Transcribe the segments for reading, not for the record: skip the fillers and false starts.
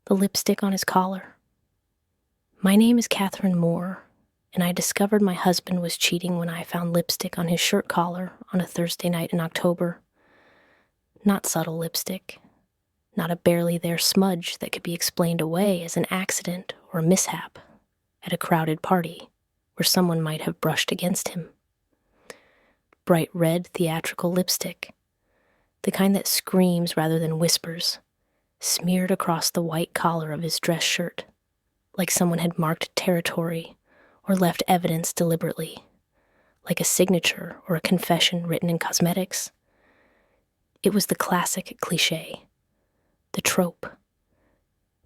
the lipstick on his collar. My name is Catherine Moore, and I discovered my husband was cheating when I found lipstick on his shirt collar on a Thursday night in October. Not subtle lipstick, not a barely there smudge that could be explained away as an accident or a mishap at a crowded party where someone might have brushed against him. Bright red theatrical lipstick, the kind that screams rather than whispers, smeared across the white collar of his dress shirt, like someone had marked territory or left evidence deliberately, like a signature or a confession written in cosmetics. It was the classic cliché, the trope,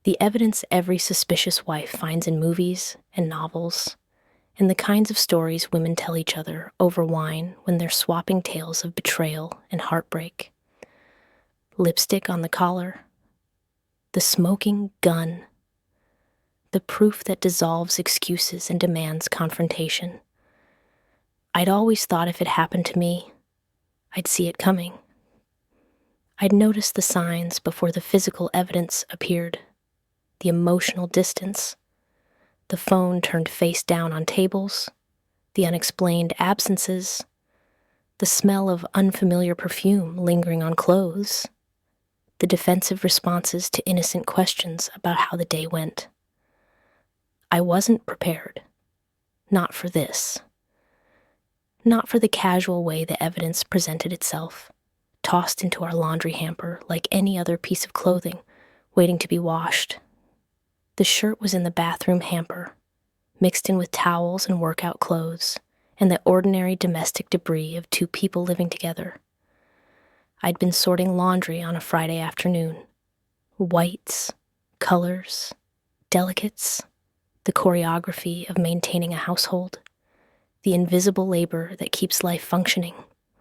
the evidence every suspicious wife finds in movies and novels, and the kinds of stories women tell each other over wine when they're swapping tales of betrayal and heartbreak. Lipstick on the collar, the smoking gun, the proof that dissolves excuses and demands confrontation. I'd always thought if it happened to me, I'd see it coming. I'd noticed the signs before the physical evidence appeared, the emotional distance, the phone turned face down on tables, the unexplained absences, the smell of unfamiliar perfume lingering on clothes, the defensive responses to innocent questions about how the day went. I wasn't prepared. Not for this. Not for the casual way the evidence presented itself, tossed into our laundry hamper like any other piece of clothing, waiting to be washed. The shirt was in the bathroom hamper, mixed in with towels and workout clothes, and the ordinary domestic debris of two people living together. I'd been sorting laundry on a Friday afternoon. Whites, colors, delicates, the choreography of maintaining a household, the invisible labor that keeps life functioning.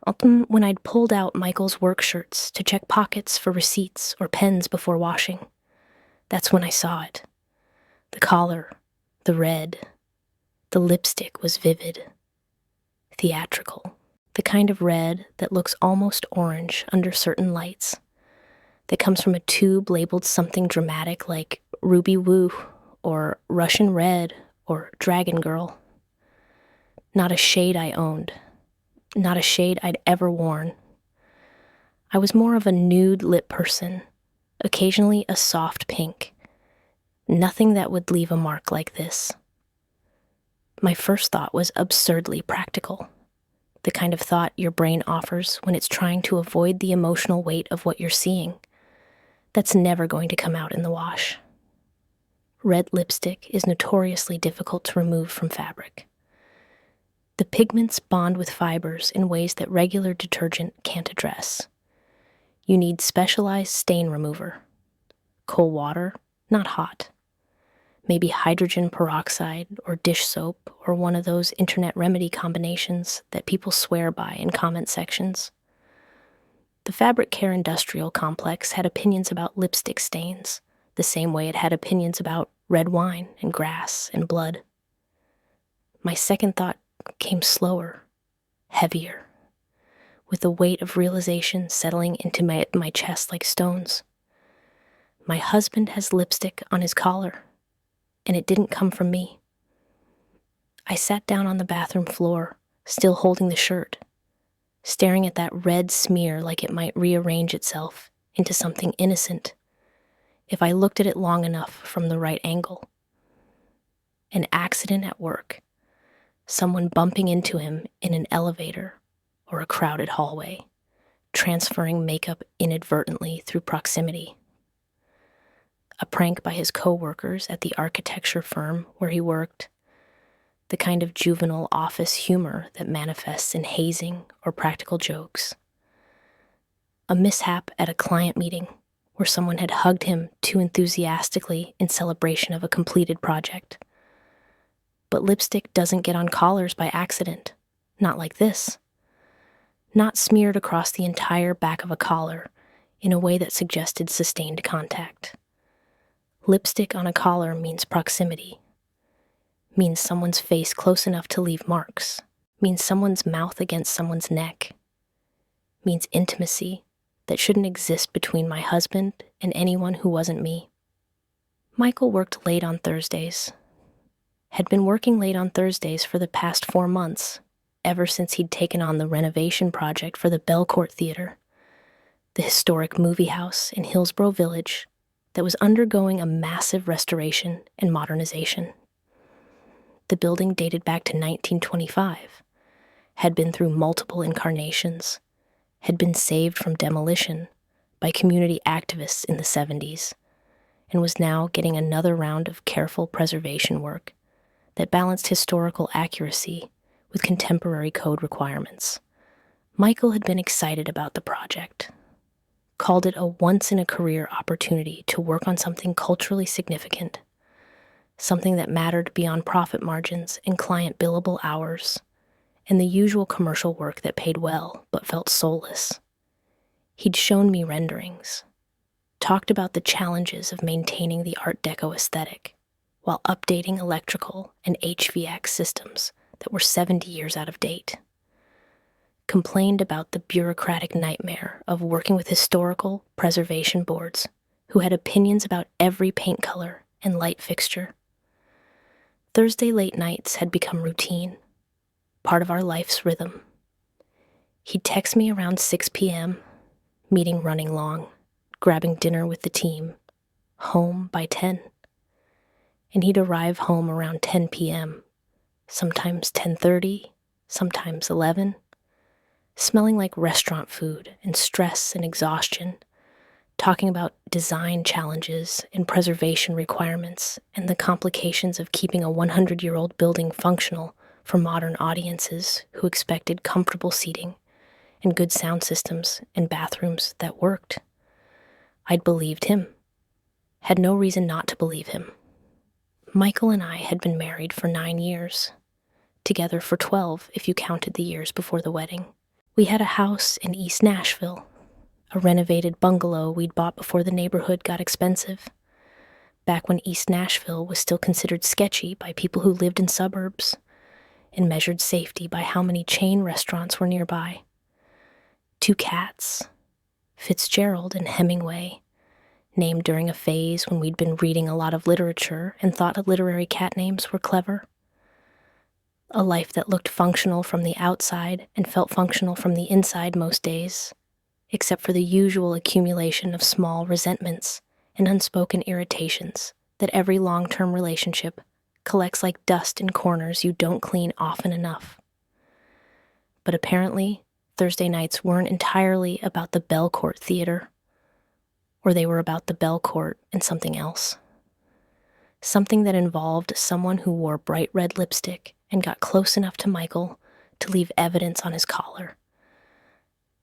Often when I'd pulled out Michael's work shirts to check pockets for receipts or pens before washing, that's when I saw it. The collar, the red, the lipstick was vivid, theatrical. The kind of red that looks almost orange under certain lights, that comes from a tube labeled something dramatic like Ruby Woo or Russian Red or Dragon Girl. Not a shade I owned, not a shade I'd ever worn. I was more of a nude lip person, occasionally a soft pink. Nothing that would leave a mark like this. My first thought was absurdly practical. The kind of thought your brain offers when it's trying to avoid the emotional weight of what you're seeing. That's never going to come out in the wash. Red lipstick is notoriously difficult to remove from fabric. The pigments bond with fibers in ways that regular detergent can't address. You need specialized stain remover. Cold water, not hot. Maybe hydrogen peroxide or dish soap or one of those internet remedy combinations that people swear by in comment sections. The fabric care industrial complex had opinions about lipstick stains, the same way it had opinions about red wine and grass and blood. My second thought came slower, heavier, with the weight of realization settling into my chest like stones. My husband has lipstick on his collar, and it didn't come from me. I sat down on the bathroom floor, still holding the shirt, staring at that red smear like it might rearrange itself into something innocent if I looked at it long enough from the right angle. An accident at work, someone bumping into him in an elevator or a crowded hallway, transferring makeup inadvertently through proximity. A prank by his co-workers at the architecture firm where he worked, the kind of juvenile office humor that manifests in hazing or practical jokes. A mishap at a client meeting where someone had hugged him too enthusiastically in celebration of a completed project. But lipstick doesn't get on collars by accident, not like this. Not smeared across the entire back of a collar in a way that suggested sustained contact. Lipstick on a collar means proximity, means someone's face close enough to leave marks, means someone's mouth against someone's neck, means intimacy that shouldn't exist between my husband and anyone who wasn't me. Michael worked late on Thursdays. Had been working late on Thursdays for the past 4 months, ever since he'd taken on the renovation project for the Belcourt Theater, the historic movie house in Hillsborough Village that was undergoing a massive restoration and modernization. The building dated back to 1925, had been through multiple incarnations, had been saved from demolition by community activists in the 70s, and was now getting another round of careful preservation work that balanced historical accuracy with contemporary code requirements. Michael had been excited about the project, called it a once-in-a-career opportunity to work on something culturally significant, something that mattered beyond profit margins and client billable hours, and the usual commercial work that paid well but felt soulless. He'd shown me renderings, talked about the challenges of maintaining the Art Deco aesthetic while updating electrical and HVAC systems that were 70 years out of date, complained about the bureaucratic nightmare of working with historical preservation boards who had opinions about every paint color and light fixture. Thursday late nights had become routine, part of our life's rhythm. He'd text me around 6 p.m., meeting running long, grabbing dinner with the team, home by 10. And he'd arrive home around 10 p.m., sometimes 10:30, sometimes 11, smelling like restaurant food and stress and exhaustion, talking about design challenges and preservation requirements and the complications of keeping a 100-year-old building functional for modern audiences who expected comfortable seating and good sound systems and bathrooms that worked. I'd believed him. Had no reason not to believe him. Michael and I had been married for 9 years, together for 12 if you counted the years before the wedding. We had a house in East Nashville, a renovated bungalow we'd bought before the neighborhood got expensive, back when East Nashville was still considered sketchy by people who lived in suburbs and measured safety by how many chain restaurants were nearby. 2 cats, Fitzgerald and Hemingway, named during a phase when we'd been reading a lot of literature and thought literary cat names were clever. A life that looked functional from the outside and felt functional from the inside most days, except for the usual accumulation of small resentments and unspoken irritations that every long-term relationship collects like dust in corners you don't clean often enough. But apparently, Thursday nights weren't entirely about the Belcourt Theater, or they were about the Belcourt and something else. Something that involved someone who wore bright red lipstick and got close enough to Michael to leave evidence on his collar.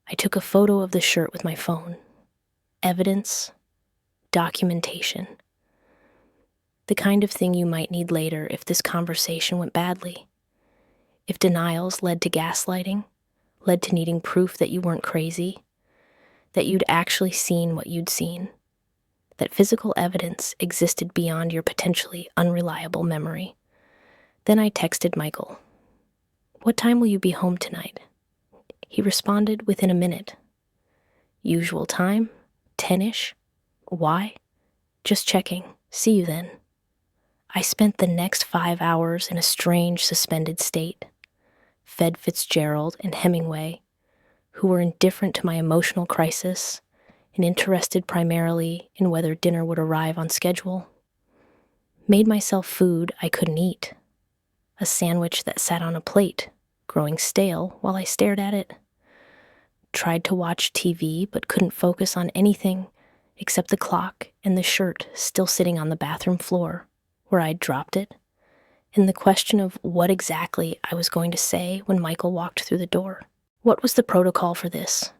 I took a photo of the shirt with my phone. Evidence, documentation. The kind of thing you might need later if this conversation went badly. If denials led to gaslighting, led to needing proof that you weren't crazy, that you'd actually seen what you'd seen, that physical evidence existed beyond your potentially unreliable memory. Then I texted Michael, "What time will you be home tonight?" He responded within a minute. "Usual time, 10-ish. Why? Just checking. See you then." I spent the next 5 hours in a strange suspended state, fed Fitzgerald and Hemingway, who were indifferent to my emotional crisis and interested primarily in whether dinner would arrive on schedule. Made myself food I couldn't eat, a sandwich that sat on a plate, growing stale while I stared at it. Tried to watch TV but couldn't focus on anything except the clock and the shirt still sitting on the bathroom floor where I'd dropped it, and the question of what exactly I was going to say when Michael walked through the door. What was the protocol for this?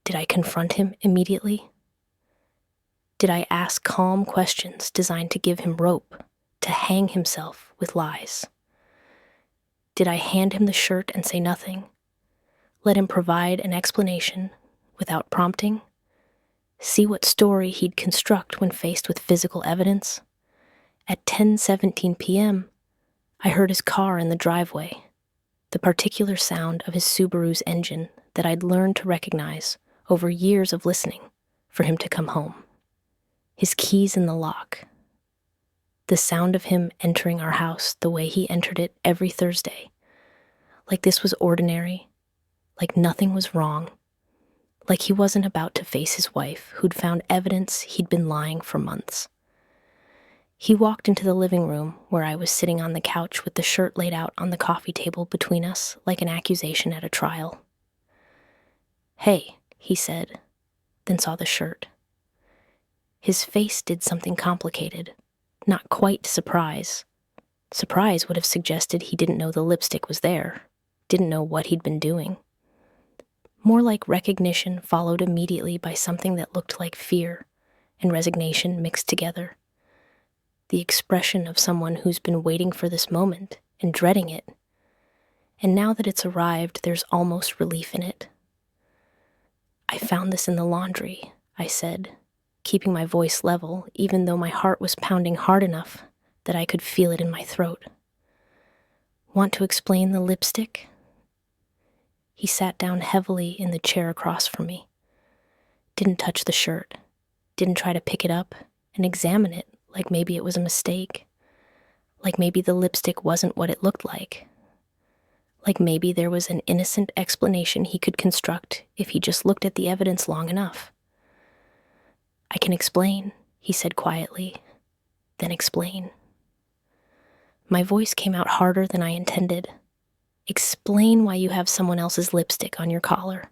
Did I confront him immediately? Did I ask calm questions designed to give him rope, to hang himself with lies? Did I hand him the shirt and say nothing? Let him provide an explanation without prompting? See what story he'd construct when faced with physical evidence? At 10:17 p.m., I heard his car in the driveway, the particular sound of his Subaru's engine that I'd learned to recognize over years of listening for him to come home. His keys in the lock. The sound of him entering our house the way he entered it every Thursday. Like this was ordinary. Like nothing was wrong. Like he wasn't about to face his wife, who'd found evidence he'd been lying for months. He walked into the living room where I was sitting on the couch with the shirt laid out on the coffee table between us like an accusation at a trial. "Hey," he said, then saw the shirt. His face did something complicated, not quite surprise. Surprise would have suggested he didn't know the lipstick was there, didn't know what he'd been doing. More like recognition followed immediately by something that looked like fear and resignation mixed together. The expression of someone who's been waiting for this moment and dreading it. And now that it's arrived, there's almost relief in it. "I found this in the laundry," I said, keeping my voice level, even though my heart was pounding hard enough that I could feel it in my throat. "Want to explain the lipstick?" He sat down heavily in the chair across from me. Didn't touch the shirt. Didn't try to pick it up and examine it like maybe it was a mistake. Like maybe the lipstick wasn't what it looked like. Like maybe there was an innocent explanation he could construct if he just looked at the evidence long enough. "I can explain," he said quietly. "Then explain." My voice came out harder than I intended. "Explain why you have someone else's lipstick on your collar.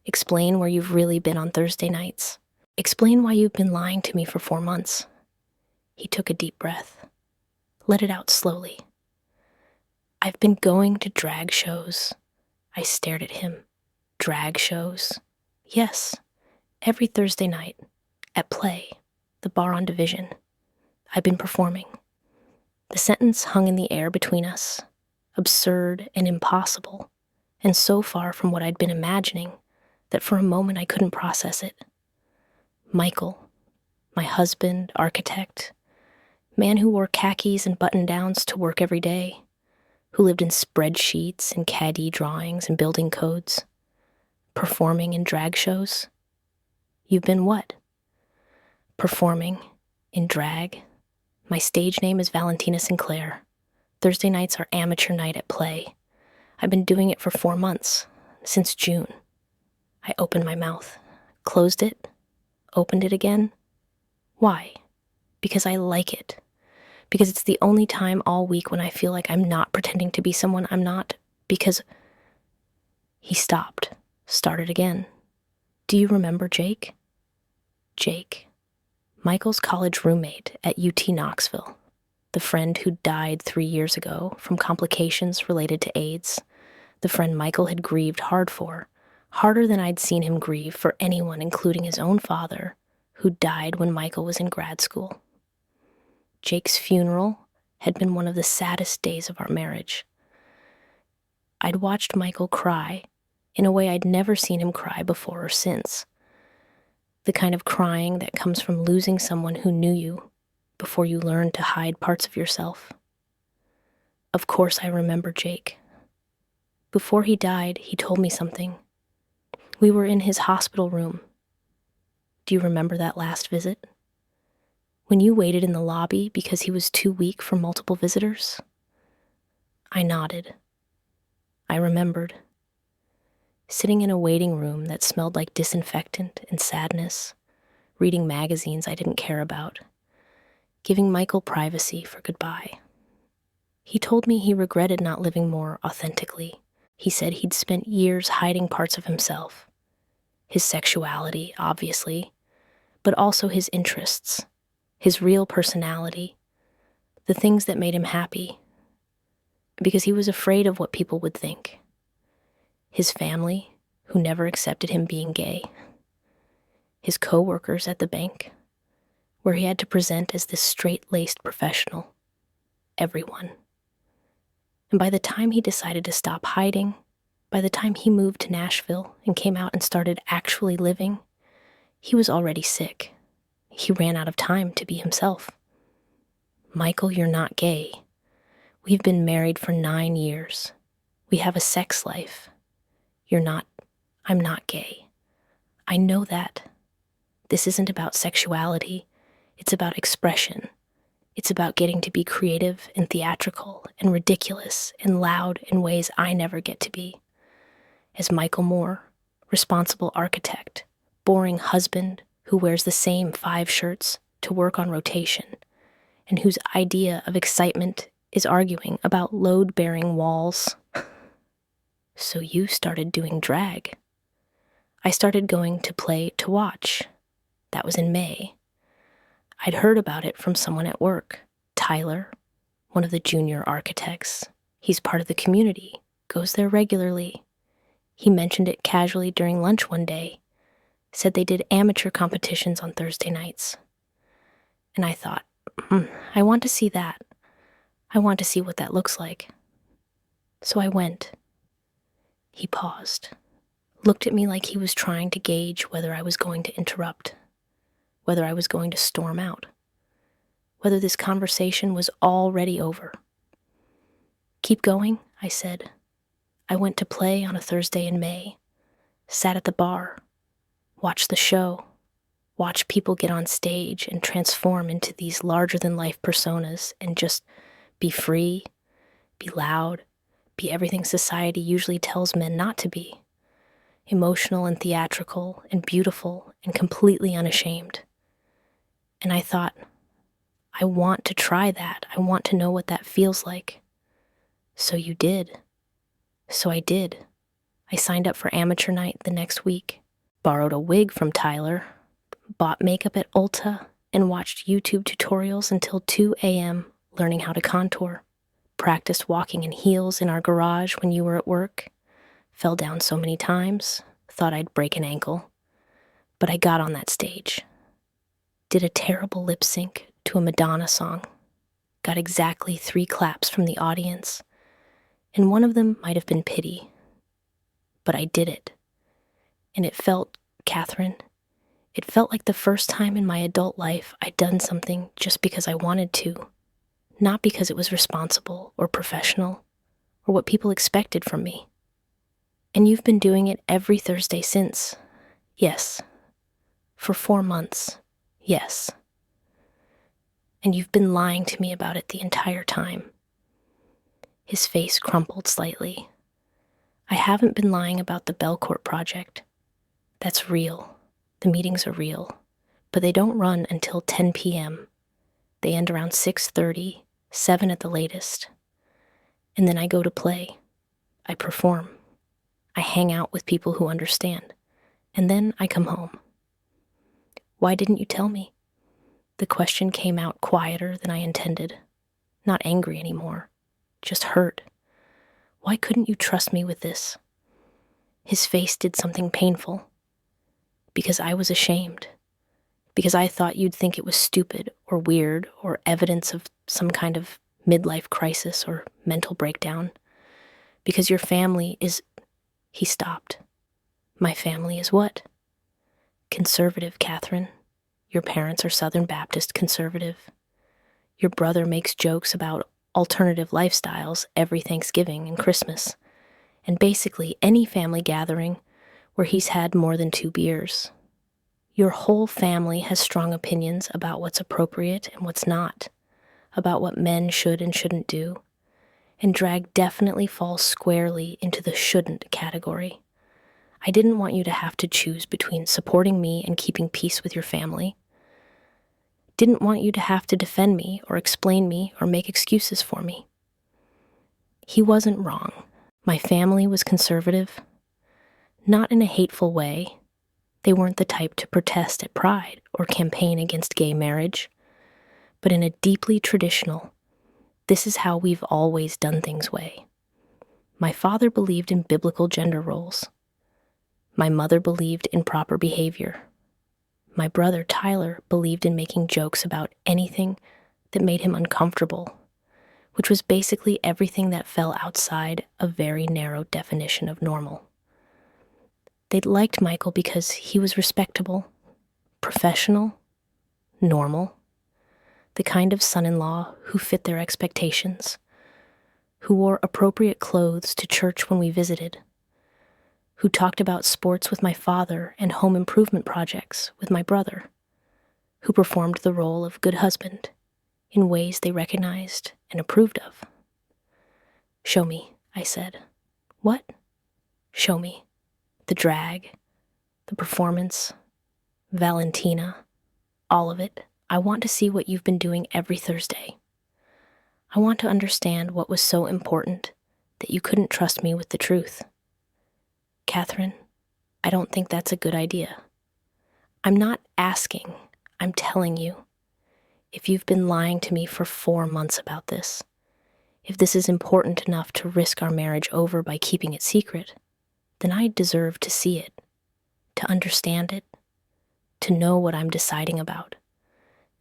Explain where you've really been on Thursday nights. Explain why you've been lying to me for 4 months. He took a deep breath. Let it out slowly. "I've been going to drag shows." I stared at him. "Drag shows?" "Yes, every Thursday night. At Play, the bar on Division. I've been performing." The sentence hung in the air between us, absurd and impossible, and so far from what I'd been imagining that for a moment I couldn't process it. Michael, my husband, architect, man who wore khakis and button-downs to work every day, who lived in spreadsheets and CAD drawings and building codes, performing in drag shows. "You've been what?" "Performing in drag. My stage name is Valentina Sinclair. Thursday nights are amateur night at Play. I've been doing it for 4 months, since June." I opened my mouth, closed it, opened it again. Why? Because I like it. Because it's the only time all week when I feel like I'm not pretending to be someone I'm not. Because he stopped, started again. "Do you remember Jake?" Jake. Michael's college roommate at UT Knoxville. The friend who died 3 years ago from complications related to AIDS. The friend Michael had grieved hard for, harder than I'd seen him grieve for anyone, including his own father, who died when Michael was in grad school. Jake's funeral had been one of the saddest days of our marriage. I'd watched Michael cry in a way I'd never seen him cry before or since. The kind of crying that comes from losing someone who knew you before you learned to hide parts of yourself. Of course I remember Jake. Before he died, he told me something. We were in his hospital room. Do you remember that last visit? When you waited in the lobby because he was too weak for multiple visitors? I nodded. I remembered. Sitting in a waiting room that smelled like disinfectant and sadness, reading magazines I didn't care about, giving Michael privacy for goodbye. He told me he regretted not living more authentically. He said he'd spent years hiding parts of himself. His sexuality, obviously, but also his interests, his real personality, the things that made him happy, because he was afraid of what people would think. His family, who never accepted him being gay. His co-workers at the bank, where he had to present as this straight-laced professional. Everyone. And by the time he decided to stop hiding, by the time he moved to Nashville and came out and started actually living, he was already sick. He ran out of time to be himself. "Michael, you're not gay. We've been married for 9 years. We have a sex life. I'm not gay. I know that. This isn't about sexuality. It's about expression. It's about getting to be creative and theatrical and ridiculous and loud in ways I never get to be. As Michael Moore, responsible architect, boring husband who wears the same 5 shirts to work on rotation, and whose idea of excitement is arguing about load-bearing walls. So you started doing drag. I started going to play to watch. That was in May. I'd heard about it from someone at work, Tyler, one of the junior architects. He's part of the community, goes there regularly. He mentioned it casually during lunch one day, said they did amateur competitions on Thursday nights. And I thought, I want to see that. I want to see what that looks like. So I went. He paused, looked at me like he was trying to gauge whether I was going to interrupt, whether I was going to storm out, whether this conversation was already over. Keep going, I said. I went to play on a Thursday in May, sat at the bar, watched the show, watched people get on stage and transform into these larger-than-life personas and just be free, be loud, be everything society usually tells men not to be, emotional and theatrical and beautiful and completely unashamed. And I thought, I want to try that. I want to know what that feels like. So you did. So I did. I signed up for amateur night the next week, borrowed a wig from Tyler, bought makeup at Ulta, and watched YouTube tutorials until 2 a.m. learning how to contour. Practiced walking in heels in our garage when you were at work. Fell down so many times, thought I'd break an ankle. But I got on that stage. Did a terrible lip sync to a Madonna song. Got exactly 3 claps from the audience. And one of them might have been pity. But I did it. And it felt, Catherine, it felt like the first time in my adult life I'd done something just because I wanted to. Not because it was responsible or professional or what people expected from me. And you've been doing it every Thursday since. Yes. For 4 months. Yes. And you've been lying to me about it the entire time. His face crumpled slightly. I haven't been lying about the Belcourt project. That's real. The meetings are real. But they don't run until 10 p.m. They end around 6:30, 7 at the latest. And then I go to play. I perform. I hang out with people who understand. And then I come home. Why didn't you tell me? The question came out quieter than I intended. Not angry anymore. Just hurt. Why couldn't you trust me with this? His face did something painful. Because I was ashamed. Because I thought you'd think it was stupid or weird or evidence of some kind of midlife crisis or mental breakdown. Because your family is... He stopped. My family is what? Conservative, Catherine. Your parents are Southern Baptist conservative. Your brother makes jokes about alternative lifestyles every Thanksgiving and Christmas, and basically any family gathering where he's had more than 2 beers. Your whole family has strong opinions about what's appropriate and what's not, about what men should and shouldn't do, and drag definitely falls squarely into the shouldn't category. I didn't want you to have to choose between supporting me and keeping peace with your family. Didn't want you to have to defend me or explain me or make excuses for me. He wasn't wrong. My family was conservative. Not in a hateful way. They weren't the type to protest at Pride or campaign against gay marriage, but in a deeply traditional, this is how we've always done things way. My father believed in biblical gender roles. My mother believed in proper behavior. My brother, Tyler, believed in making jokes about anything that made him uncomfortable, which was basically everything that fell outside a very narrow definition of normal. They'd liked Michael because he was respectable, professional, normal, the kind of son-in-law who fit their expectations, who wore appropriate clothes to church when we visited, who talked about sports with my father and home improvement projects with my brother, who performed the role of good husband in ways they recognized and approved of. "Show me," I said. "What?" "Show me. The drag, the performance, Valentina, all of it. I want to see what you've been doing every Thursday. I want to understand what was so important that you couldn't trust me with the truth." "Catherine, I don't think that's a good idea. I'm not asking, I'm telling you. If you've been lying to me for 4 months about this, if this is important enough to risk our marriage over by keeping it secret, then I deserve to see it, to understand it, to know what I'm deciding about.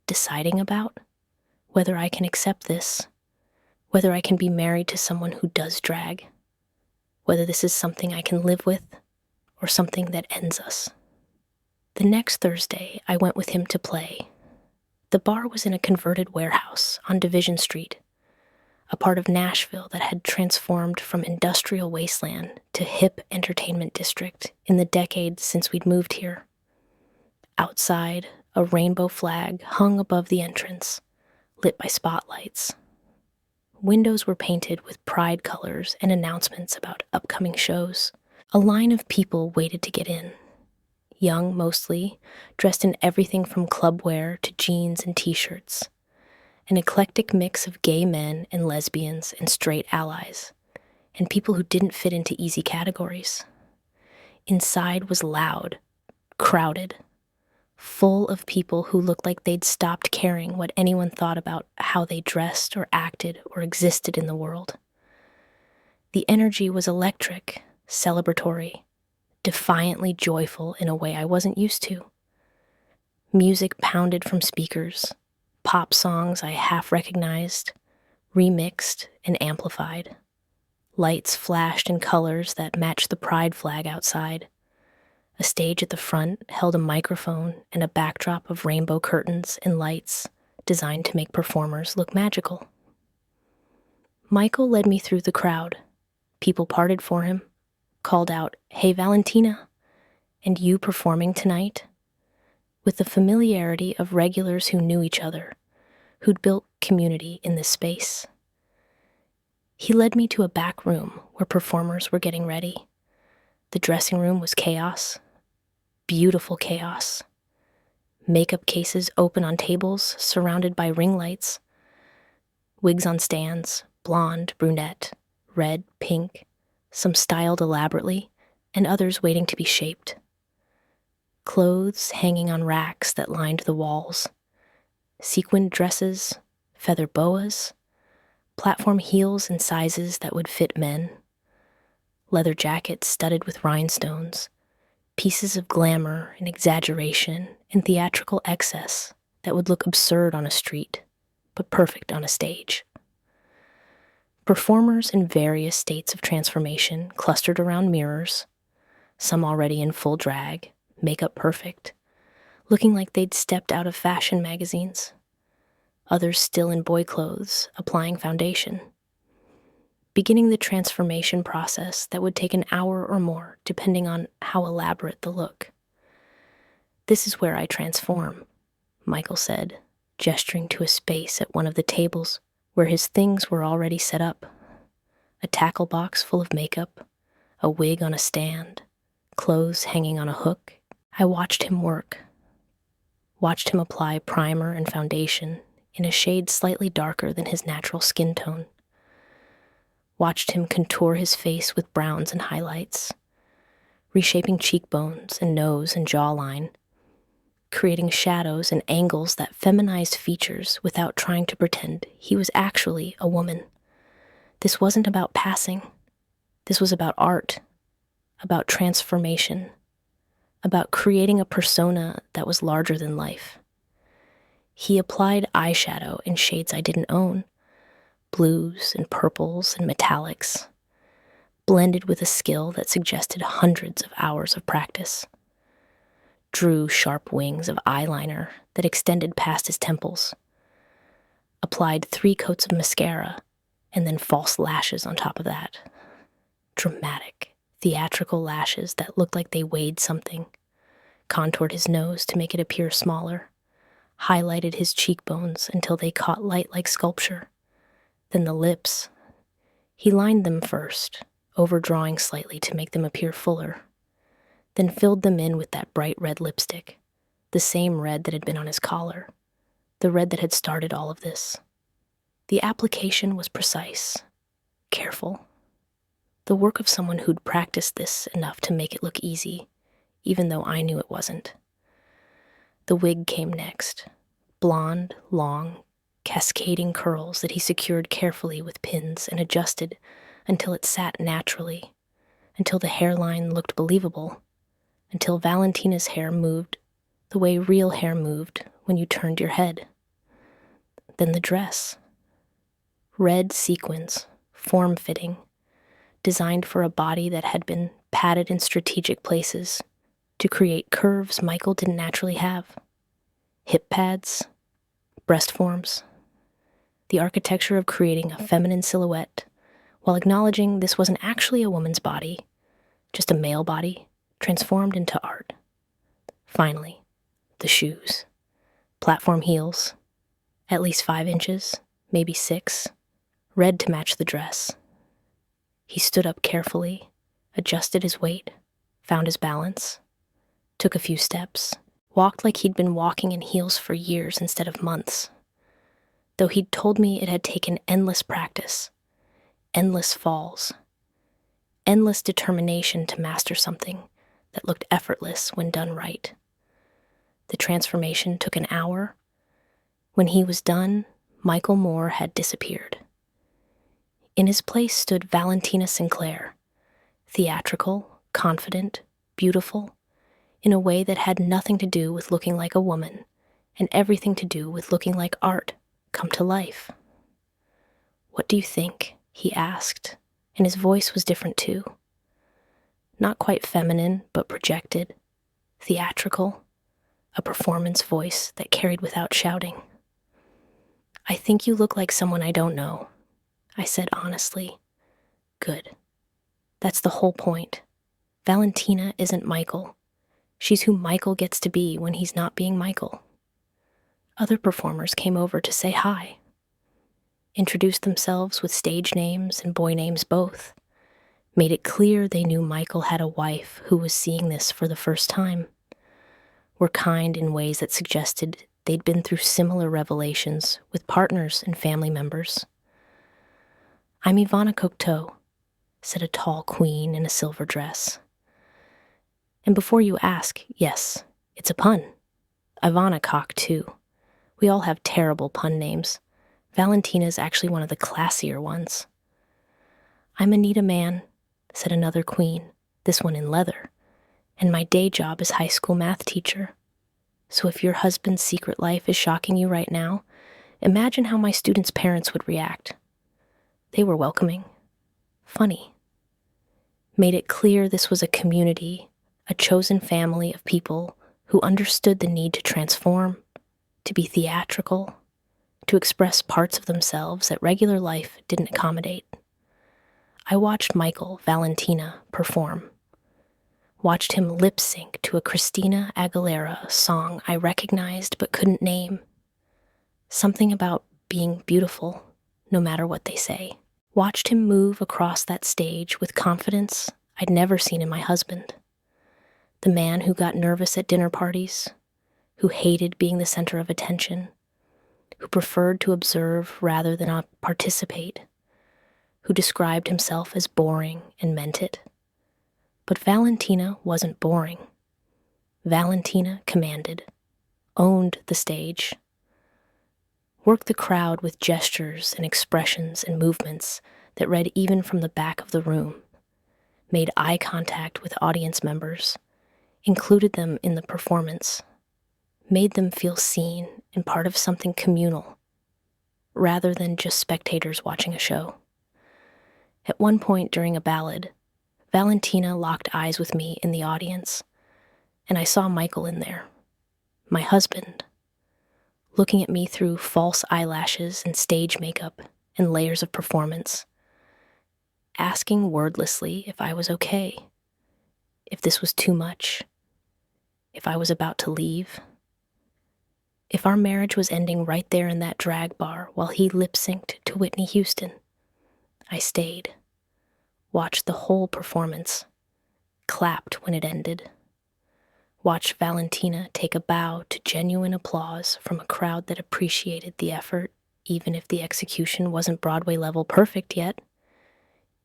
Deciding about? Whether I can accept this, whether I can be married to someone who does drag, whether this is something I can live with, or something that ends us." The next Thursday, I went with him to play. The bar was in a converted warehouse on Division Street, a part of Nashville that had transformed from industrial wasteland to hip entertainment district in the decades since we'd moved here. Outside, a rainbow flag hung above the entrance, lit by spotlights. Windows were painted with pride colors and announcements about upcoming shows. A line of people waited to get in. Young mostly, dressed in everything from club wear to jeans and t-shirts. An eclectic mix of gay men and lesbians and straight allies, and people who didn't fit into easy categories. Inside was loud, crowded, full of people who looked like they'd stopped caring what anyone thought about how they dressed or acted or existed in the world. The energy was electric, celebratory, defiantly joyful in a way I wasn't used to. Music pounded from speakers, pop songs I half recognized, remixed and amplified. Lights flashed in colors that matched the pride flag outside. A stage at the front held a microphone and a backdrop of rainbow curtains and lights designed to make performers look magical. Michael led me through the crowd. People parted for him, called out, "Hey, Valentina, and you performing tonight?" With the familiarity of regulars who knew each other, who'd built community in this space. He led me to a back room where performers were getting ready. The dressing room was chaos, beautiful chaos. Makeup cases open on tables surrounded by ring lights. Wigs on stands, blonde, brunette, red, pink, some styled elaborately, and others waiting to be shaped. Clothes hanging on racks that lined the walls. Sequined dresses, feather boas, platform heels in sizes that would fit men. Leather jackets studded with rhinestones. Pieces of glamour and exaggeration and theatrical excess that would look absurd on a street, but perfect on a stage. Performers in various states of transformation clustered around mirrors, some already in full drag, makeup perfect, looking like they'd stepped out of fashion magazines. Others still in boy clothes, applying foundation. Beginning the transformation process that would take an hour or more, depending on how elaborate the look. "This is where I transform," Michael said, gesturing to a space at one of the tables where his things were already set up. A tackle box full of makeup, a wig on a stand, clothes hanging on a hook. I watched him work. Watched him apply primer and foundation in a shade slightly darker than his natural skin tone. Watched him contour his face with browns and highlights, reshaping cheekbones and nose and jawline, creating shadows and angles that feminized features without trying to pretend he was actually a woman. This wasn't about passing. This was about art, about transformation, about creating a persona that was larger than life. He applied eyeshadow in shades I didn't own, blues and purples and metallics, blended with a skill that suggested hundreds of hours of practice. Drew sharp wings of eyeliner that extended past his temples. Applied 3 coats of mascara and then false lashes on top of that. Dramatic, theatrical lashes that looked like they weighed something. Contoured his nose to make it appear smaller. highlighted his cheekbones until they caught light like sculpture. Then the lips. He lined them first, overdrawing slightly to make them appear fuller, then filled them in with that bright red lipstick, the same red that had been on his collar, the red that had started all of this. The application was precise, careful, the work of someone who'd practiced this enough to make it look easy, even though I knew it wasn't. The wig came next, blonde, long, cascading curls that he secured carefully with pins and adjusted until it sat naturally, until the hairline looked believable, until Valentina's hair moved the way real hair moved when you turned your head. Then the dress. Red sequins, form-fitting, designed for a body that had been padded in strategic places to create curves Michael didn't naturally have. Hip pads, breast forms, the architecture of creating a feminine silhouette while acknowledging this wasn't actually a woman's body, just a male body transformed into art. Finally, the shoes. Platform heels, at least 5 inches, maybe 6, red to match the dress. He stood up carefully, adjusted his weight, found his balance, took a few steps, walked like he'd been walking in heels for years instead of months. Though he'd told me it had taken endless practice, endless falls, endless determination to master something that looked effortless when done right. The transformation took an hour. When he was done, Michael Moore had disappeared. In his place stood Valentina Sinclair, theatrical, confident, beautiful, in a way that had nothing to do with looking like a woman and everything to do with looking like art come to life. "What do you think?" he asked, and his voice was different too. Not quite feminine, but projected, theatrical, a performance voice that carried without shouting. "I think you look like someone I don't know," I said honestly. "Good. That's the whole point. Valentina isn't Michael. She's who Michael gets to be when he's not being Michael." Other performers came over to say hi, introduced themselves with stage names and boy names both, made it clear they knew Michael had a wife who was seeing this for the first time, were kind in ways that suggested they'd been through similar revelations with partners and family members. "I'm Ivana Cocteau," said a tall queen in a silver dress. "And before you ask, yes, it's a pun. Ivana Cock, too. We all have terrible pun names. Valentina's actually one of the classier ones." "I'm Anita Mann," said another queen, this one in leather, "and my day job is high school math teacher. So if your husband's secret life is shocking you right now, imagine how my students' parents would react." They were welcoming, funny, made it clear this was a community, a chosen family of people who understood the need to transform, to be theatrical, to express parts of themselves that regular life didn't accommodate. I watched Michael Valentina perform, watched him lip sync to a Christina Aguilera song I recognized but couldn't name. Something about being beautiful, no matter what they say. Watched him move across that stage with confidence I'd never seen in my husband. The man who got nervous at dinner parties, who hated being the center of attention, who preferred to observe rather than participate, who described himself as boring and meant it. But Valentina wasn't boring. Valentina commanded, owned the stage, worked the crowd with gestures and expressions and movements that read even from the back of the room, made eye contact with audience members, included them in the performance, made them feel seen and part of something communal, rather than just spectators watching a show. At one point during a ballad, Valentina locked eyes with me in the audience, and I saw Michael in there, my husband, looking at me through false eyelashes and stage makeup and layers of performance, asking wordlessly if I was okay, if this was too much, if I was about to leave. If our marriage was ending right there in that drag bar while he lip-synced to Whitney Houston, I stayed, watched the whole performance, clapped when it ended, watched Valentina take a bow to genuine applause from a crowd that appreciated the effort, even if the execution wasn't Broadway-level perfect yet,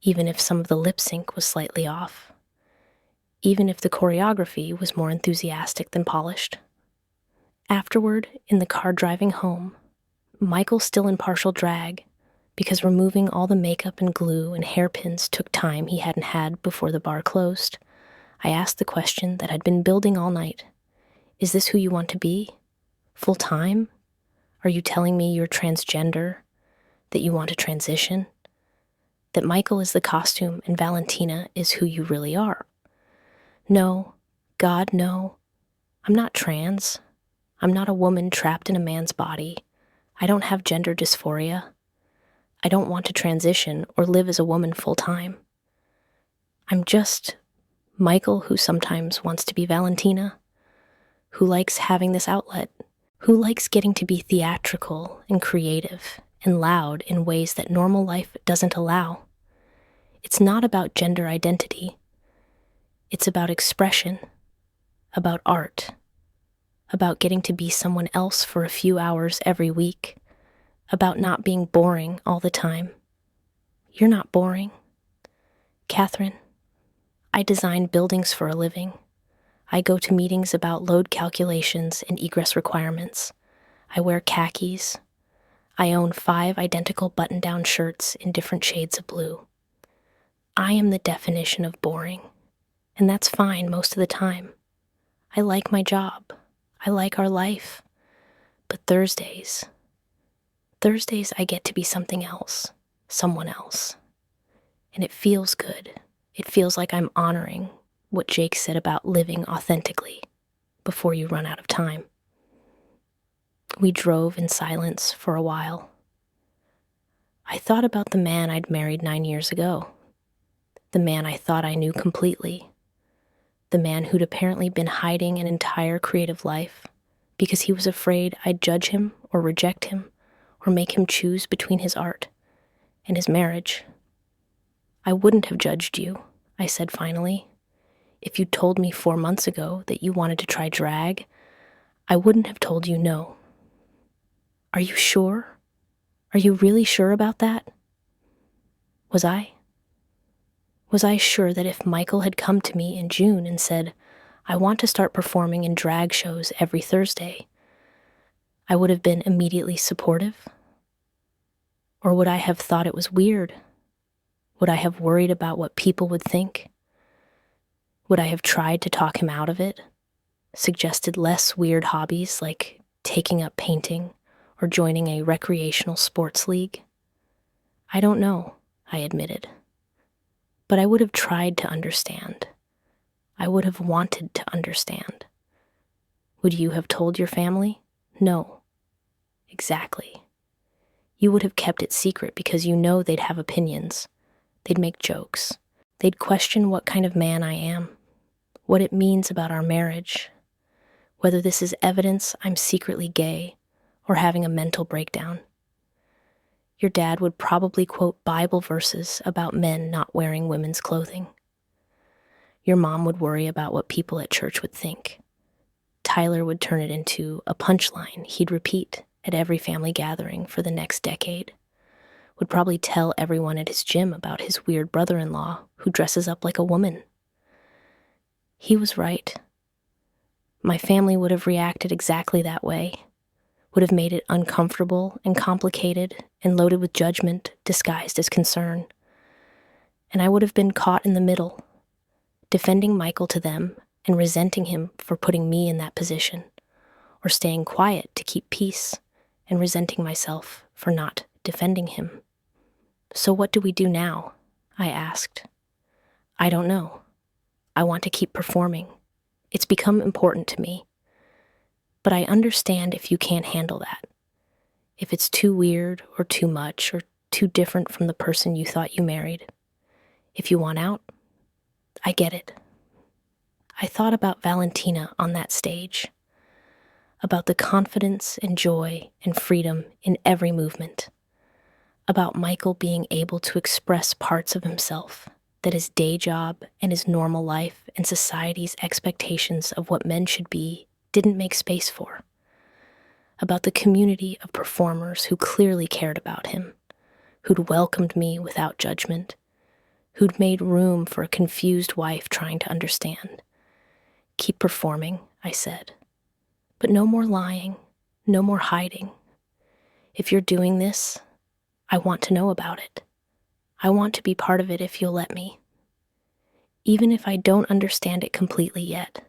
even if some of the lip-sync was slightly off, even if the choreography was more enthusiastic than polished. Afterward, in the car driving home, Michael still in partial drag, because removing all the makeup and glue and hairpins took time he hadn't had before the bar closed, I asked the question that I'd been building all night. Is this who you want to be? Full time? Are you telling me you're transgender? That you want to transition? That Michael is the costume and Valentina is who you really are? No, God, no. I'm not trans. I'm not a woman trapped in a man's body. I don't have gender dysphoria. I don't want to transition or live as a woman full time. I'm just Michael who sometimes wants to be Valentina, who likes having this outlet, who likes getting to be theatrical and creative and loud in ways that normal life doesn't allow. It's not about gender identity. It's about expression, about art, about getting to be someone else for a few hours every week, about not being boring all the time. You're not boring. Catherine, I design buildings for a living. I go to meetings about load calculations and egress requirements. I wear khakis. I own 5 identical button-down shirts in different shades of blue. I am the definition of boring, and that's fine most of the time. I like my job. I like our life. But Thursdays I get to be something else, someone else. And it feels good. It feels like I'm honoring what Jake said about living authentically before you run out of time. We drove in silence for a while. I thought about the man I'd married 9 years ago, the man I thought I knew completely, the man who'd apparently been hiding an entire creative life because he was afraid I'd judge him or reject him or make him choose between his art and his marriage. I wouldn't have judged you, I said finally. If you'd told me 4 months ago that you wanted to try drag, I wouldn't have told you no. Are you sure? Are you really sure about that? Was I? Was I sure that if Michael had come to me in June and said, I want to start performing in drag shows every Thursday, I would have been immediately supportive? Or would I have thought it was weird? Would I have worried about what people would think? Would I have tried to talk him out of it? Suggested less weird hobbies like taking up painting or joining a recreational sports league? I don't know, I admitted. But I would have tried to understand. I would have wanted to understand. Would you have told your family? No. Exactly. You would have kept it secret because you know they'd have opinions. They'd make jokes. They'd question what kind of man I am, what it means about our marriage, whether this is evidence I'm secretly gay or having a mental breakdown. Your dad would probably quote Bible verses about men not wearing women's clothing. Your mom would worry about what people at church would think. Tyler would turn it into a punchline he'd repeat at every family gathering for the next decade. Would probably tell everyone at his gym about his weird brother-in-law who dresses up like a woman. He was right. My family would have reacted exactly that way, would have made it uncomfortable and complicated and loaded with judgment disguised as concern. And I would have been caught in the middle, defending Michael to them and resenting him for putting me in that position, or staying quiet to keep peace and resenting myself for not defending him. So what do we do now? I asked. I don't know. I want to keep performing. It's become important to me. But I understand if you can't handle that. If it's too weird or too much or too different from the person you thought you married. If you want out, I get it. I thought about Valentina on that stage, about the confidence and joy and freedom in every movement, about Michael being able to express parts of himself that his day job and his normal life and society's expectations of what men should be didn't make space for, about the community of performers who clearly cared about him, who'd welcomed me without judgment, who'd made room for a confused wife trying to understand. "Keep performing," I said. "But no more lying, no more hiding. If you're doing this, I want to know about it. I want to be part of it if you'll let me. Even if I don't understand it completely yet.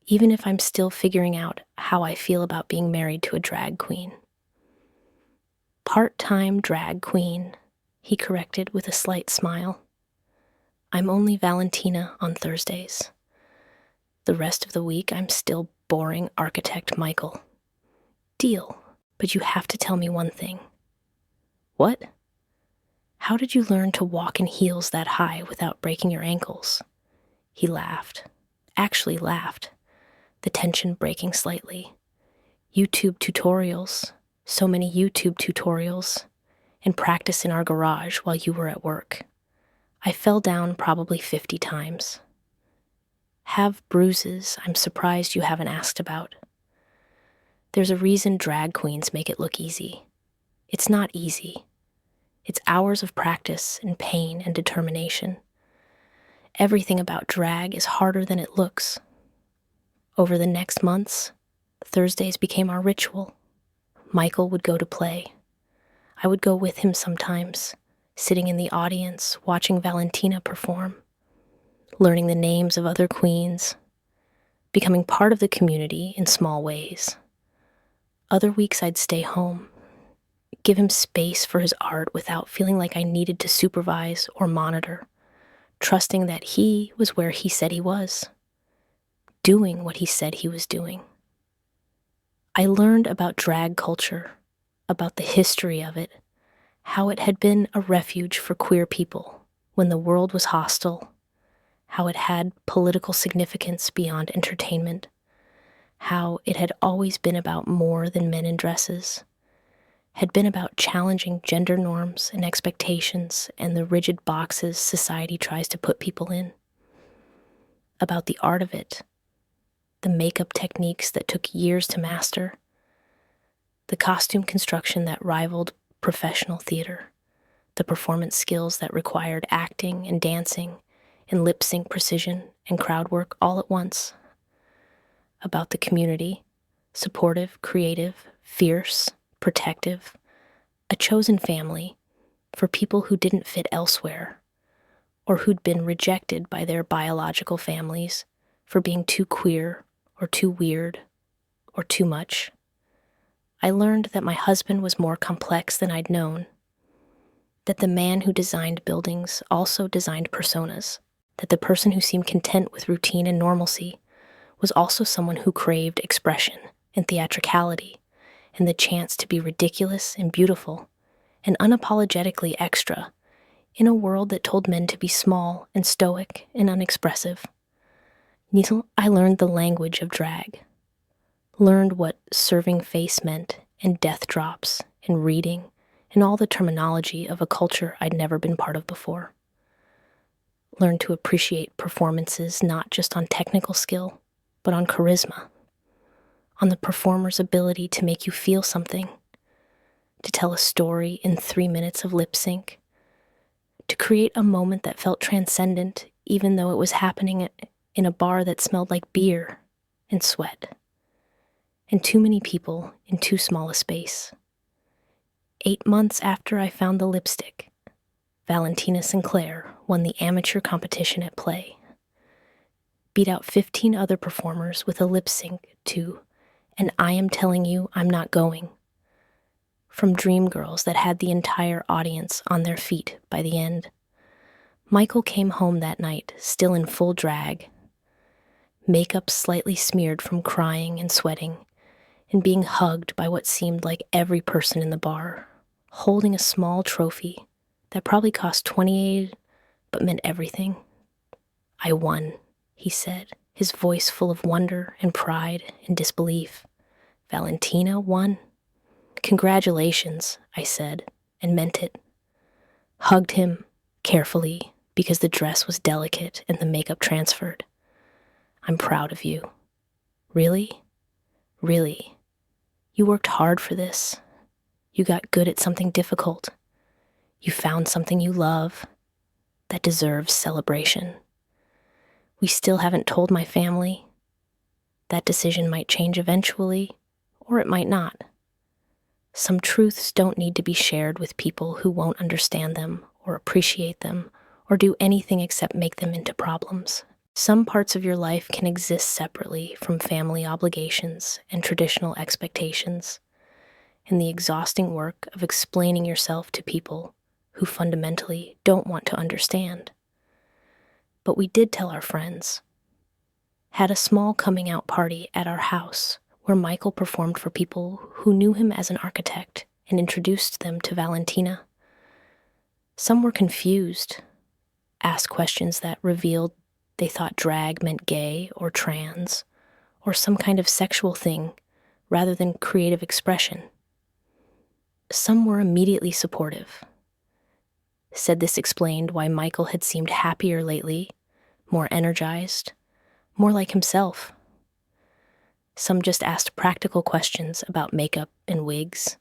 Even if I'm still figuring out how I feel about being married to a drag queen." "Part-time drag queen," he corrected with a slight smile. "I'm only Valentina on Thursdays. The rest of the week, I'm still boring architect Michael." "Deal, but you have to tell me one thing." "What?" "How did you learn to walk in heels that high without breaking your ankles?" He laughed, actually laughed, the tension breaking slightly. "YouTube tutorials, so many YouTube tutorials, and practice in our garage while you were at work. I fell down probably 50 times. Have bruises I'm surprised you haven't asked about. There's a reason drag queens make it look easy. It's not easy. It's hours of practice and pain and determination. Everything about drag is harder than it looks. Over the next months, Thursdays became our ritual. Michael would go to play. I would go with him sometimes, sitting in the audience watching Valentina perform, learning the names of other queens, becoming part of the community in small ways. Other weeks I'd stay home, give him space for his art without feeling like I needed to supervise or monitor, trusting that he was where he said he was, doing what he said he was doing. I learned about drag culture, about the history of it, how it had been a refuge for queer people when the world was hostile, how it had political significance beyond entertainment, how it had always been about more than men in dresses, had been about challenging gender norms and expectations and the rigid boxes society tries to put people in, about the art of it, the makeup techniques that took years to master, the costume construction that rivaled professional theater, the performance skills that required acting and dancing and lip-sync precision and crowd work all at once, about the community, supportive, creative, fierce, protective, a chosen family for people who didn't fit elsewhere or who'd been rejected by their biological families for being too queer or too weird or too much. I learned that my husband was more complex than I'd known, that the man who designed buildings also designed personas, that the person who seemed content with routine and normalcy was also someone who craved expression and theatricality and the chance to be ridiculous and beautiful and unapologetically extra in a world that told men to be small and stoic and unexpressive. I learned the language of drag, learned what serving face meant and death drops and reading and all the terminology of a culture I'd never been part of before. Learned to appreciate performances not just on technical skill, but on charisma, on the performer's ability to make you feel something, to tell a story in 3 minutes of lip sync, to create a moment that felt transcendent even though it was happening in a bar that smelled like beer and sweat, and too many people in too small a space. 8 months after I found the lipstick, Valentina Sinclair won the amateur competition at Play, beat out 15 other performers with a lip sync to "And I Am Telling You I'm Not Going," from Dreamgirls that had the entire audience on their feet by the end. Michael came home that night, still in full drag, makeup slightly smeared from crying and sweating, and being hugged by what seemed like every person in the bar, holding a small trophy that probably cost $28 but meant everything. "I won," he said, his voice full of wonder and pride and disbelief. Valentina won? Congratulations, I said, and meant it. Hugged him, carefully, because the dress was delicate and the makeup transferred. I'm proud of you. Really? Really. You worked hard for this. You got good at something difficult. You found something you love that deserves celebration. We still haven't told my family. That decision might change eventually, or it might not. Some truths don't need to be shared with people who won't understand them or appreciate them or do anything except make them into problems. Some parts of your life can exist separately from family obligations and traditional expectations, and the exhausting work of explaining yourself to people who fundamentally don't want to understand. But we did tell our friends. Had a small coming out party at our house where Michael performed for people who knew him as an architect and introduced them to Valentina. Some were confused, asked questions that revealed they thought drag meant gay or trans, or some kind of sexual thing rather than creative expression. Some were immediately supportive. Said this explained why Michael had seemed happier lately, more energized, more like himself. Some just asked practical questions about makeup and wigs,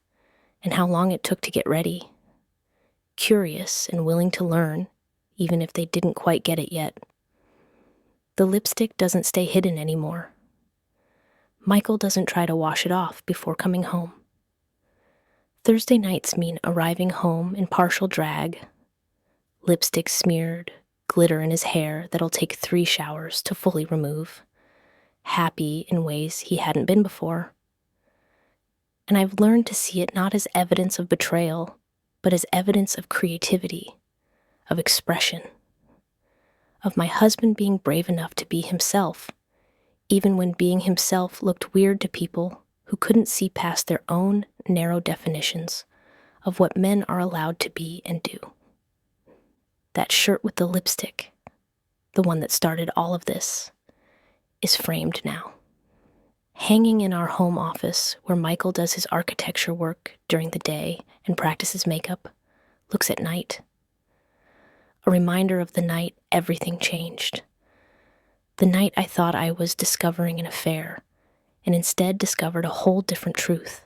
and how long it took to get ready. Curious and willing to learn, even if they didn't quite get it yet. The lipstick doesn't stay hidden anymore. Michael doesn't try to wash it off before coming home. Thursday nights mean arriving home in partial drag, lipstick smeared, glitter in his hair that'll take 3 showers to fully remove, happy in ways he hadn't been before. And I've learned to see it not as evidence of betrayal, but as evidence of creativity, of expression, of my husband being brave enough to be himself, even when being himself looked weird to people who couldn't see past their own narrow definitions of what men are allowed to be and do. That shirt with the lipstick, the one that started all of this, is framed now. Hanging in our home office where Michael does his architecture work during the day and practices makeup, looks at night. A reminder of the night everything changed. The night I thought I was discovering an affair, and instead discovered a whole different truth.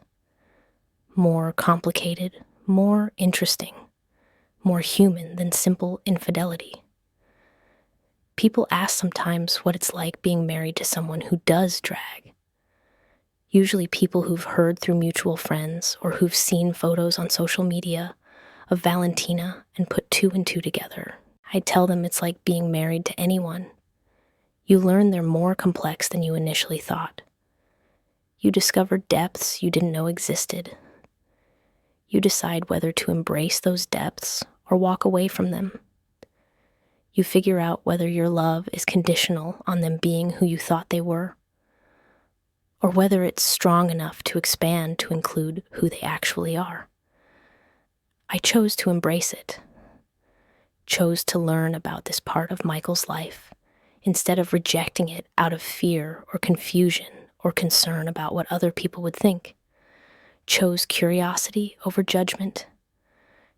More complicated, more interesting, more human than simple infidelity. People ask sometimes what it's like being married to someone who does drag. Usually people who've heard through mutual friends or who've seen photos on social media of Valentina and put 2 and 2 together. I tell them it's like being married to anyone. You learn they're more complex than you initially thought. You discover depths you didn't know existed. You decide whether to embrace those depths or walk away from them. You figure out whether your love is conditional on them being who you thought they were, or whether it's strong enough to expand to include who they actually are. I chose to embrace it, chose to learn about this part of Michael's life instead of rejecting it out of fear or confusion or concern about what other people would think, chose curiosity over judgment,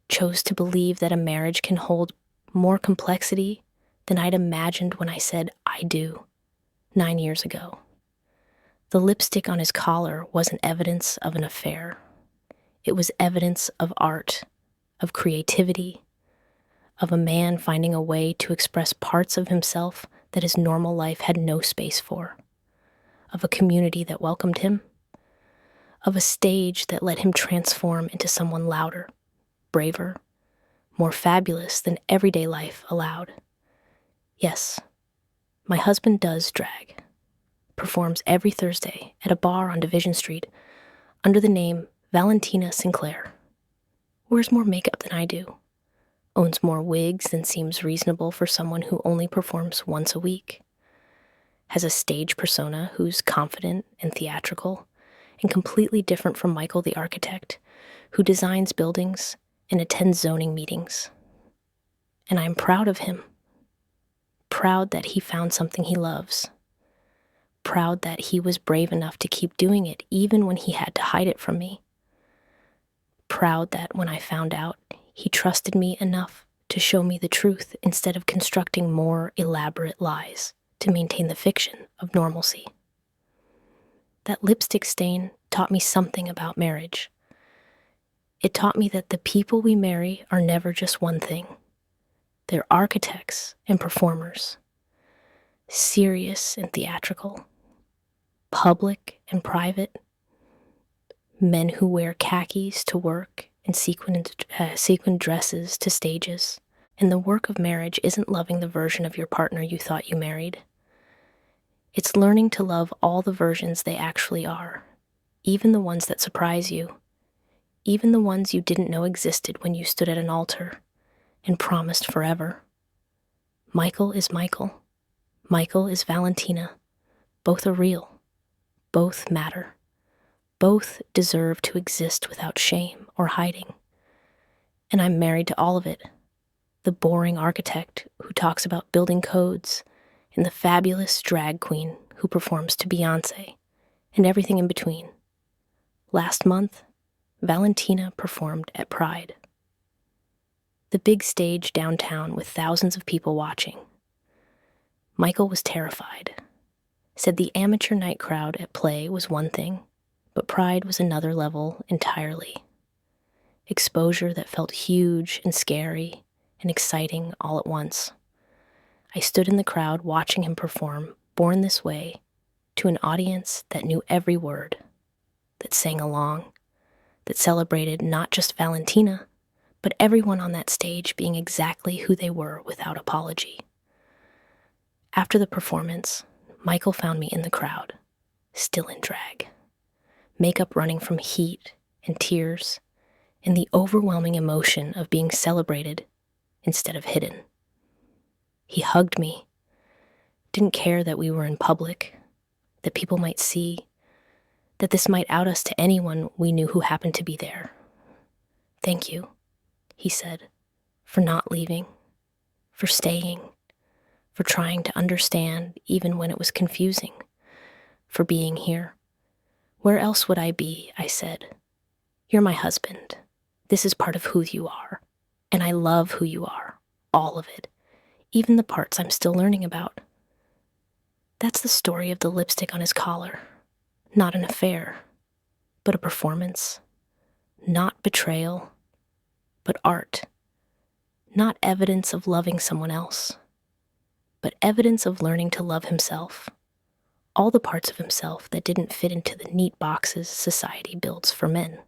chose to believe that a marriage can hold more complexity than I'd imagined when I said I do 9 years ago. The lipstick on his collar wasn't evidence of an affair. It was evidence of art, of creativity, of a man finding a way to express parts of himself that his normal life had no space for, of a community that welcomed him, of a stage that let him transform into someone louder, braver, more fabulous than everyday life allowed. Yes, my husband does drag, performs every Thursday at a bar on Division Street under the name Valentina Sinclair, wears more makeup than I do, owns more wigs than seems reasonable for someone who only performs once a week, has a stage persona who's confident and theatrical and completely different from Michael the architect, who designs buildings and attends zoning meetings. And I'm proud of him. Proud that he found something he loves. proud that he was brave enough to keep doing it even when he had to hide it from me. Proud that when I found out, he trusted me enough to show me the truth instead of constructing more elaborate lies to maintain the fiction of normalcy. That lipstick stain taught me something about marriage. It taught me that the people we marry are never just one thing. They're architects and performers, serious and theatrical, public and private, men who wear khakis to work and sequined dresses to stages. And the work of marriage isn't loving the version of your partner you thought you married. It's learning to love all the versions they actually are, even the ones that surprise you, even the ones you didn't know existed when you stood at an altar and promised forever. Michael is Michael. Michael is Valentina. Both are real. Both matter. Both deserve to exist without shame or hiding. And I'm married to all of it. The boring architect who talks about building codes, and the fabulous drag queen who performs to Beyoncé, and everything in between. Last month, Valentina performed at Pride, the big stage downtown with thousands of people watching. Michael was terrified, said the amateur night crowd at play was one thing, but Pride was another level entirely. Exposure that felt huge and scary and exciting all at once. I stood in the crowd watching him perform Born This Way to an audience that knew every word, that sang along, that celebrated not just Valentina, but everyone on that stage being exactly who they were without apology. After the performance, Michael found me in the crowd, still in drag, makeup running from heat and tears, and the overwhelming emotion of being celebrated instead of hidden. He hugged me, didn't care that we were in public, that people might see, that this might out us to anyone we knew who happened to be there. Thank you, he said, for not leaving, for staying, for trying to understand even when it was confusing, for being here. Where else would I be, I said. You're my husband. This is part of who you are, and I love who you are, all of it, even the parts I'm still learning about. That's the story of the lipstick on his collar. Not an affair, but a performance. Not betrayal, but art. Not evidence of loving someone else, but evidence of learning to love himself. All the parts of himself that didn't fit into the neat boxes society builds for men.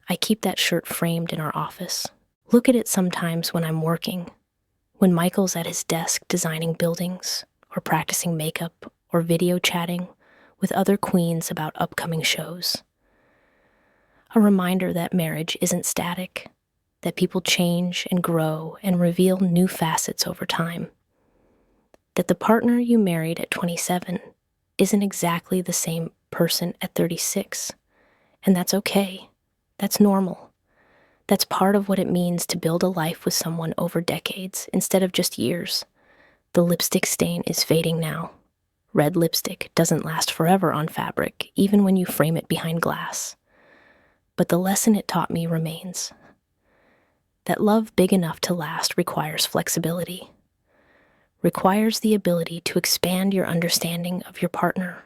I keep that shirt framed in our office. Look at it sometimes when I'm working, when Michael's at his desk designing buildings, or practicing makeup, or video chatting with other queens about upcoming shows. A reminder that marriage isn't static, that people change and grow and reveal new facets over time. That the partner you married at 27 isn't exactly the same person at 36, and that's okay. That's normal. That's part of what it means to build a life with someone over decades instead of just years. The lipstick stain is fading now. Red lipstick doesn't last forever on fabric, even when you frame it behind glass. But the lesson it taught me remains. That love big enough to last requires flexibility. Requires the ability to expand your understanding of your partner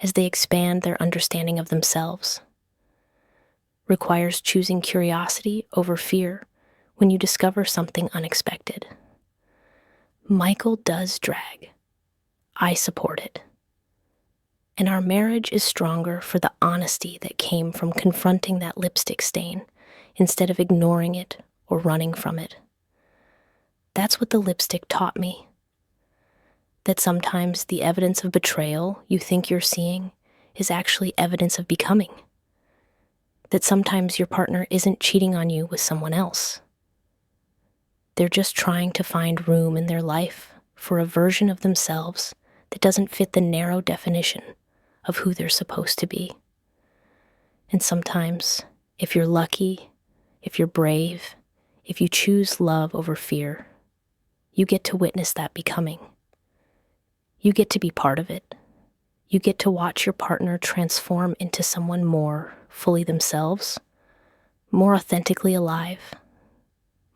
as they expand their understanding of themselves. Requires choosing curiosity over fear when you discover something unexpected. Michael does drag. I support it. And our marriage is stronger for the honesty that came from confronting that lipstick stain instead of ignoring it or running from it. That's what the lipstick taught me. That sometimes the evidence of betrayal you think you're seeing is actually evidence of becoming. That sometimes your partner isn't cheating on you with someone else. They're just trying to find room in their life for a version of themselves that doesn't fit the narrow definition of who they're supposed to be. And sometimes, if you're lucky, if you're brave, if you choose love over fear, you get to witness that becoming. You get to be part of it. You get to watch your partner transform into someone more fully themselves, more authentically alive,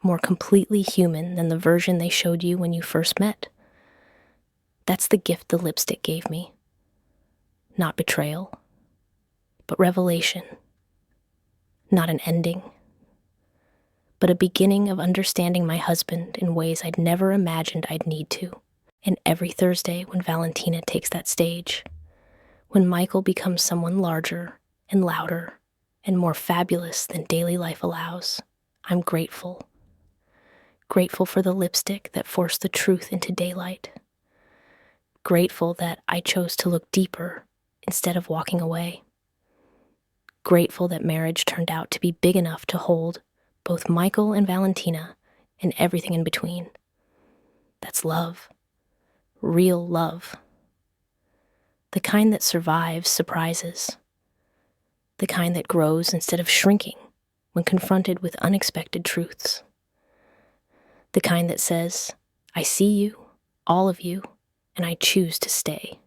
more completely human than the version they showed you when you first met. That's the gift the lipstick gave me. Not betrayal, but revelation. Not an ending, but a beginning of understanding my husband in ways I'd never imagined I'd need to. And every Thursday when Valentina takes that stage, when Michael becomes someone larger and louder and more fabulous than daily life allows, I'm grateful. Grateful for the lipstick that forced the truth into daylight. Grateful that I chose to look deeper instead of walking away. Grateful that marriage turned out to be big enough to hold both Michael and Valentina and everything in between. That's love. Real love. The kind that survives surprises. The kind that grows instead of shrinking when confronted with unexpected truths. The kind that says, I see you, all of you, and I choose to stay.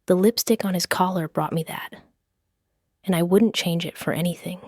The lipstick on his collar brought me that, and I wouldn't change it for anything.